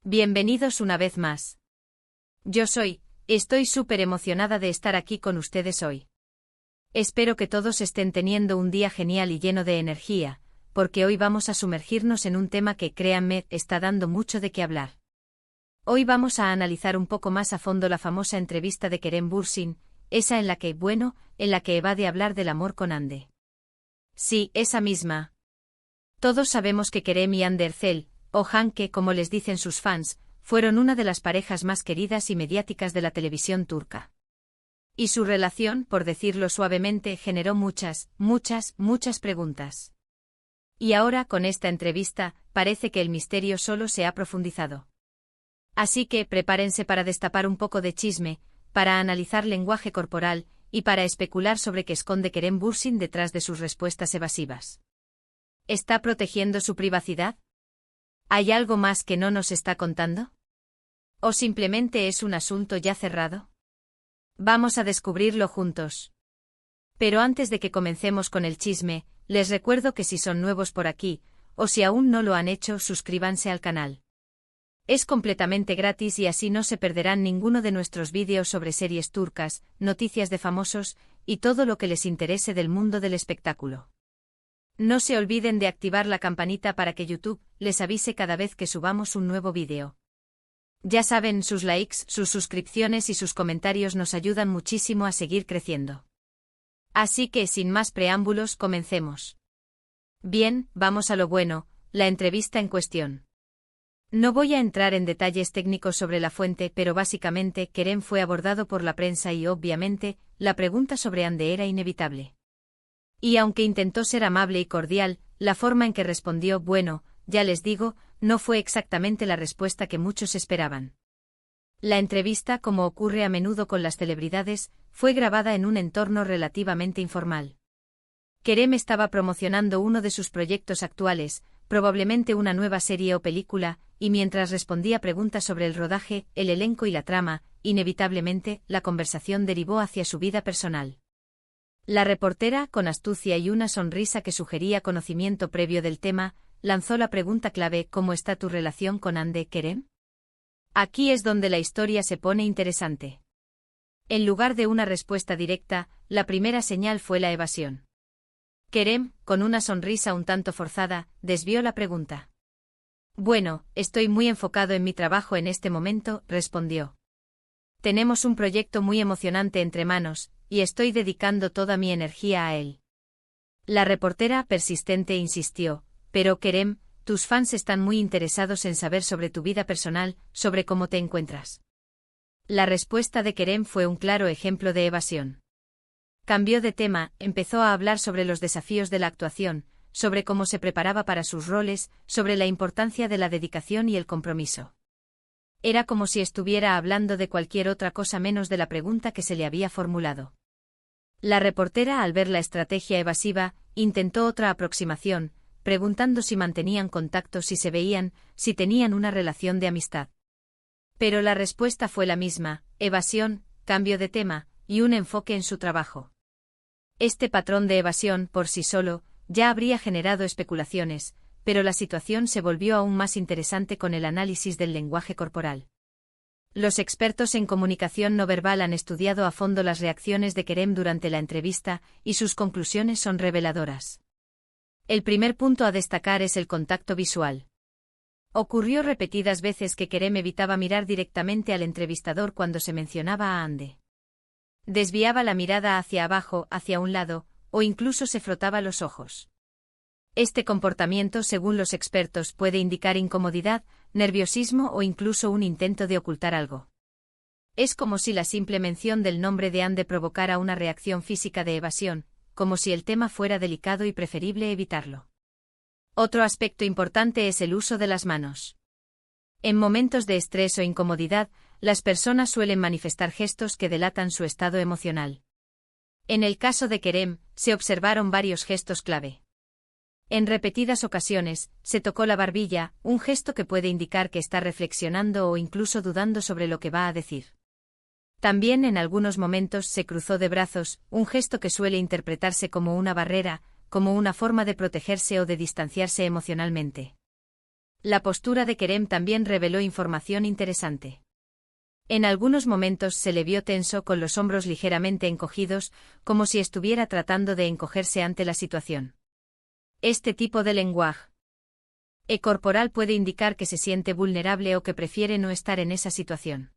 Bienvenidos una vez más. Estoy súper emocionada de estar aquí con ustedes hoy. Espero que todos estén teniendo un día genial y lleno de energía, porque hoy vamos a sumergirnos en un tema que, créanme, está dando mucho de qué hablar. Hoy vamos a analizar un poco más a fondo la famosa entrevista de Kerem Bürsin, esa en la que evade hablar del amor con Hande. Sí, esa misma. Todos sabemos que Kerem y Hande Erçel, o Hanke como les dicen sus fans, fueron una de las parejas más queridas y mediáticas de la televisión turca. Y su relación, por decirlo suavemente, generó muchas preguntas. Y ahora, con esta entrevista, parece que el misterio solo se ha profundizado. Así que prepárense para destapar un poco de chisme, para analizar lenguaje corporal, y para especular sobre qué esconde Kerem Bürsin detrás de sus respuestas evasivas. ¿Está protegiendo su privacidad? ¿Hay algo más que no nos está contando? ¿O simplemente es un asunto ya cerrado? Vamos a descubrirlo juntos. Pero antes de que comencemos con el chisme, les recuerdo que si son nuevos por aquí, o si aún no lo han hecho, suscríbanse al canal. Es completamente gratis y así no se perderán ninguno de nuestros vídeos sobre series turcas, noticias de famosos, y todo lo que les interese del mundo del espectáculo. No se olviden de activar la campanita para que YouTube les avise cada vez que subamos un nuevo vídeo. Ya saben, sus likes, sus suscripciones y sus comentarios nos ayudan muchísimo a seguir creciendo. Así que, sin más preámbulos, comencemos. Bien, vamos a lo bueno, la entrevista en cuestión. No voy a entrar en detalles técnicos sobre la fuente, pero básicamente Kerem fue abordado por la prensa y obviamente, la pregunta sobre Hande era inevitable. Y aunque intentó ser amable y cordial, la forma en que respondió, bueno, ya les digo, no fue exactamente la respuesta que muchos esperaban. La entrevista, como ocurre a menudo con las celebridades, fue grabada en un entorno relativamente informal. Kerem estaba promocionando uno de sus proyectos actuales, probablemente una nueva serie o película, y mientras respondía preguntas sobre el rodaje, el elenco y la trama, inevitablemente, la conversación derivó hacia su vida personal. La reportera, con astucia y una sonrisa que sugería conocimiento previo del tema, lanzó la pregunta clave: ¿cómo está tu relación con Hande, Kerem? Aquí es donde la historia se pone interesante. En lugar de una respuesta directa, la primera señal fue la evasión. Kerem, con una sonrisa un tanto forzada, desvió la pregunta. Bueno, estoy muy enfocado en mi trabajo en este momento, respondió. Tenemos un proyecto muy emocionante entre manos, y estoy dedicando toda mi energía a él. La reportera persistente insistió, pero Kerem, tus fans están muy interesados en saber sobre tu vida personal, sobre cómo te encuentras. La respuesta de Kerem fue un claro ejemplo de evasión. Cambió de tema, empezó a hablar sobre los desafíos de la actuación, sobre cómo se preparaba para sus roles, sobre la importancia de la dedicación y el compromiso. Era como si estuviera hablando de cualquier otra cosa menos de la pregunta que se le había formulado. La reportera, al ver la estrategia evasiva, intentó otra aproximación, preguntando si mantenían contacto, si se veían, si tenían una relación de amistad. Pero la respuesta fue la misma: evasión, cambio de tema, y un enfoque en su trabajo. Este patrón de evasión, por sí solo, ya habría generado especulaciones, pero la situación se volvió aún más interesante con el análisis del lenguaje corporal. Los expertos en comunicación no verbal han estudiado a fondo las reacciones de Kerem durante la entrevista, y sus conclusiones son reveladoras. El primer punto a destacar es el contacto visual. Ocurrió repetidas veces que Kerem evitaba mirar directamente al entrevistador cuando se mencionaba a Hande. Desviaba la mirada hacia abajo, hacia un lado, o incluso se frotaba los ojos. Este comportamiento, según los expertos, puede indicar incomodidad, nerviosismo o incluso un intento de ocultar algo. Es como si la simple mención del nombre de Hande provocara una reacción física de evasión, como si el tema fuera delicado y preferible evitarlo. Otro aspecto importante es el uso de las manos. En momentos de estrés o incomodidad, las personas suelen manifestar gestos que delatan su estado emocional. En el caso de Kerem, se observaron varios gestos clave. En repetidas ocasiones, se tocó la barbilla, un gesto que puede indicar que está reflexionando o incluso dudando sobre lo que va a decir. También en algunos momentos se cruzó de brazos, un gesto que suele interpretarse como una barrera, como una forma de protegerse o de distanciarse emocionalmente. La postura de Kerem también reveló información interesante. En algunos momentos se le vio tenso con los hombros ligeramente encogidos, como si estuviera tratando de encogerse ante la situación. Este tipo de lenguaje corporal puede indicar que se siente vulnerable o que prefiere no estar en esa situación.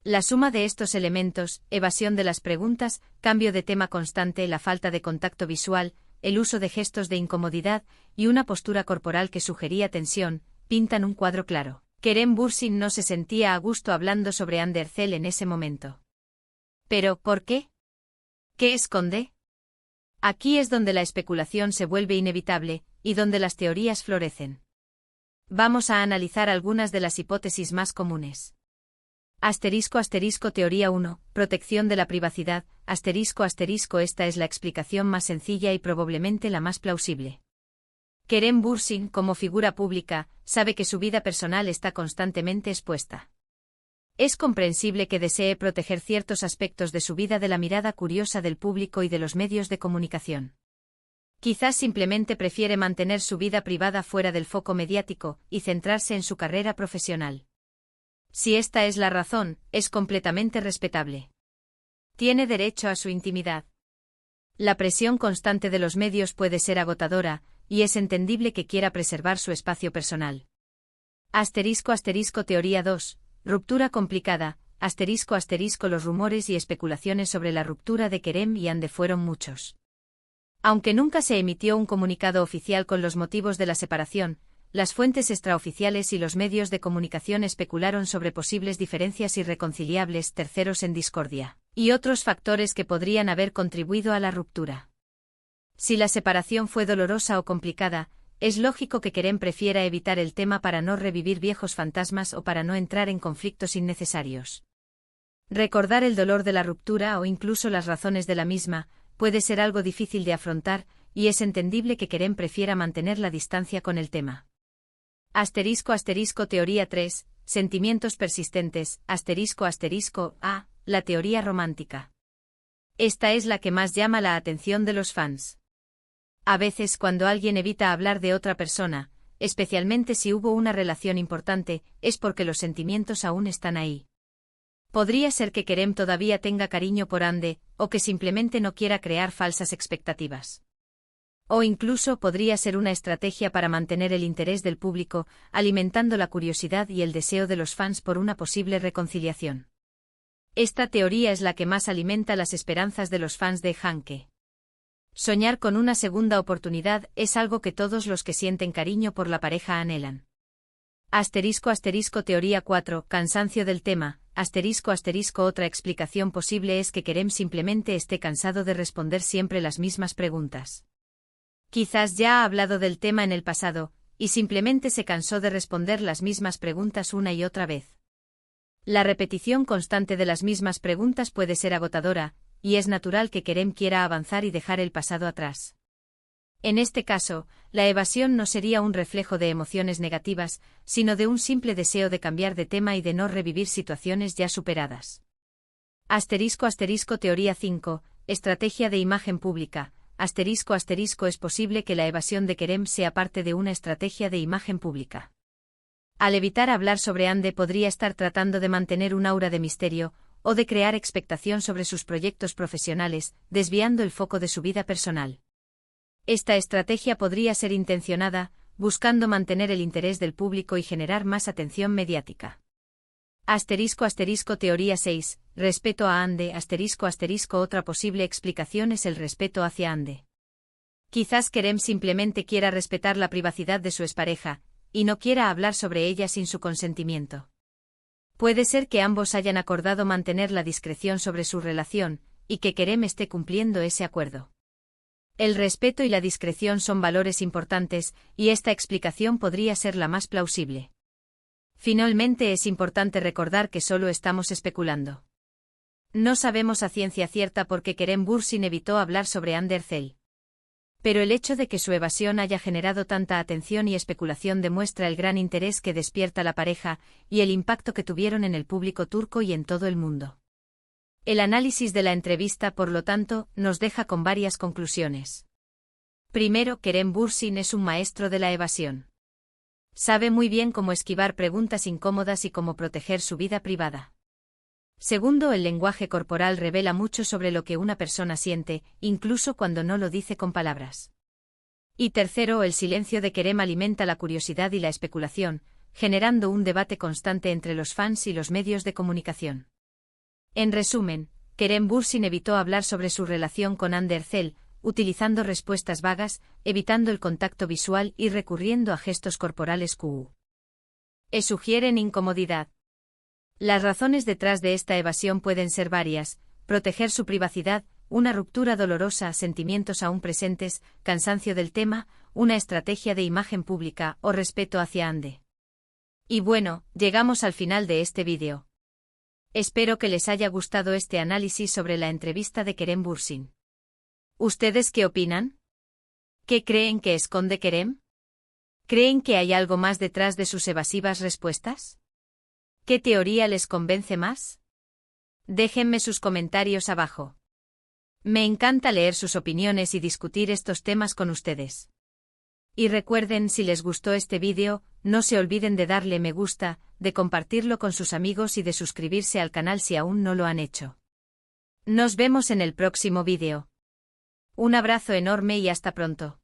La suma de estos elementos, evasión de las preguntas, cambio de tema constante, la falta de contacto visual, el uso de gestos de incomodidad y una postura corporal que sugería tensión, pintan un cuadro claro. Kerem Bürsin no se sentía a gusto hablando sobre Andercel en ese momento. ¿Pero por qué? ¿Qué esconde? Aquí es donde la especulación se vuelve inevitable, y donde las teorías florecen. Vamos a analizar algunas de las hipótesis más comunes. Teoría 1, protección de la privacidad, esta es la explicación más sencilla y probablemente la más plausible. Kerem Bürsin, como figura pública, sabe que su vida personal está constantemente expuesta. Es comprensible que desee proteger ciertos aspectos de su vida de la mirada curiosa del público y de los medios de comunicación. Quizás simplemente prefiere mantener su vida privada fuera del foco mediático y centrarse en su carrera profesional. Si esta es la razón, es completamente respetable. Tiene derecho a su intimidad. La presión constante de los medios puede ser agotadora, y es entendible que quiera preservar su espacio personal. Teoría 2, ruptura complicada, los rumores y especulaciones sobre la ruptura de Kerem y Hande fueron muchos. Aunque nunca se emitió un comunicado oficial con los motivos de la separación, las fuentes extraoficiales y los medios de comunicación especularon sobre posibles diferencias irreconciliables, terceros en discordia, y otros factores que podrían haber contribuido a la ruptura. Si la separación fue dolorosa o complicada, es lógico que Kerem prefiera evitar el tema para no revivir viejos fantasmas o para no entrar en conflictos innecesarios. Recordar el dolor de la ruptura o incluso las razones de la misma puede ser algo difícil de afrontar, y es entendible que Kerem prefiera mantener la distancia con el tema. Teoría 3, sentimientos persistentes, A, la teoría romántica. Esta es la que más llama la atención de los fans. A veces cuando alguien evita hablar de otra persona, especialmente si hubo una relación importante, es porque los sentimientos aún están ahí. Podría ser que Kerem todavía tenga cariño por Hande, o que simplemente no quiera crear falsas expectativas. O incluso podría ser una estrategia para mantener el interés del público, alimentando la curiosidad y el deseo de los fans por una posible reconciliación. Esta teoría es la que más alimenta las esperanzas de los fans de Hanke. Soñar con una segunda oportunidad es algo que todos los que sienten cariño por la pareja anhelan. Teoría 4, cansancio del tema, otra explicación posible es que Kerem simplemente esté cansado de responder siempre las mismas preguntas. Quizás ya ha hablado del tema en el pasado, y simplemente se cansó de responder las mismas preguntas una y otra vez. La repetición constante de las mismas preguntas puede ser agotadora, y es natural que Kerem quiera avanzar y dejar el pasado atrás. En este caso, la evasión no sería un reflejo de emociones negativas, sino de un simple deseo de cambiar de tema y de no revivir situaciones ya superadas. Teoría 5, estrategia de imagen pública, es posible que la evasión de Kerem sea parte de una estrategia de imagen pública. Al evitar hablar sobre Hande podría estar tratando de mantener un aura de misterio, o de crear expectación sobre sus proyectos profesionales, desviando el foco de su vida personal. Esta estrategia podría ser intencionada, buscando mantener el interés del público y generar más atención mediática. Teoría 6, respeto a Hande, otra posible explicación es el respeto hacia Hande. Quizás Kerem simplemente quiera respetar la privacidad de su expareja, y no quiera hablar sobre ella sin su consentimiento. Puede ser que ambos hayan acordado mantener la discreción sobre su relación, y que Kerem esté cumpliendo ese acuerdo. El respeto y la discreción son valores importantes, y esta explicación podría ser la más plausible. Finalmente es importante recordar que solo estamos especulando. No sabemos a ciencia cierta por qué Kerem Bürsin evitó hablar sobre Andercel. Pero el hecho de que su evasión haya generado tanta atención y especulación demuestra el gran interés que despierta la pareja, y el impacto que tuvieron en el público turco y en todo el mundo. El análisis de la entrevista, por lo tanto, nos deja con varias conclusiones. Primero, Kerem Bürsin es un maestro de la evasión. Sabe muy bien cómo esquivar preguntas incómodas y cómo proteger su vida privada. Segundo, el lenguaje corporal revela mucho sobre lo que una persona siente, incluso cuando no lo dice con palabras. Y tercero, el silencio de Kerem alimenta la curiosidad y la especulación, generando un debate constante entre los fans y los medios de comunicación. En resumen, Kerem Bürsin evitó hablar sobre su relación con Hande Erçel, utilizando respuestas vagas, evitando el contacto visual y recurriendo a gestos corporales que sugieren incomodidad. Las razones detrás de esta evasión pueden ser varias: proteger su privacidad, una ruptura dolorosa, sentimientos aún presentes, cansancio del tema, una estrategia de imagen pública o respeto hacia Hande. Y bueno, llegamos al final de este vídeo. Espero que les haya gustado este análisis sobre la entrevista de Kerem Bürsin. ¿Ustedes qué opinan? ¿Qué creen que esconde Kerem? ¿Creen que hay algo más detrás de sus evasivas respuestas? ¿Qué teoría les convence más? Déjenme sus comentarios abajo. Me encanta leer sus opiniones y discutir estos temas con ustedes. Y recuerden, si les gustó este vídeo, no se olviden de darle me gusta, de compartirlo con sus amigos y de suscribirse al canal si aún no lo han hecho. Nos vemos en el próximo vídeo. Un abrazo enorme y hasta pronto.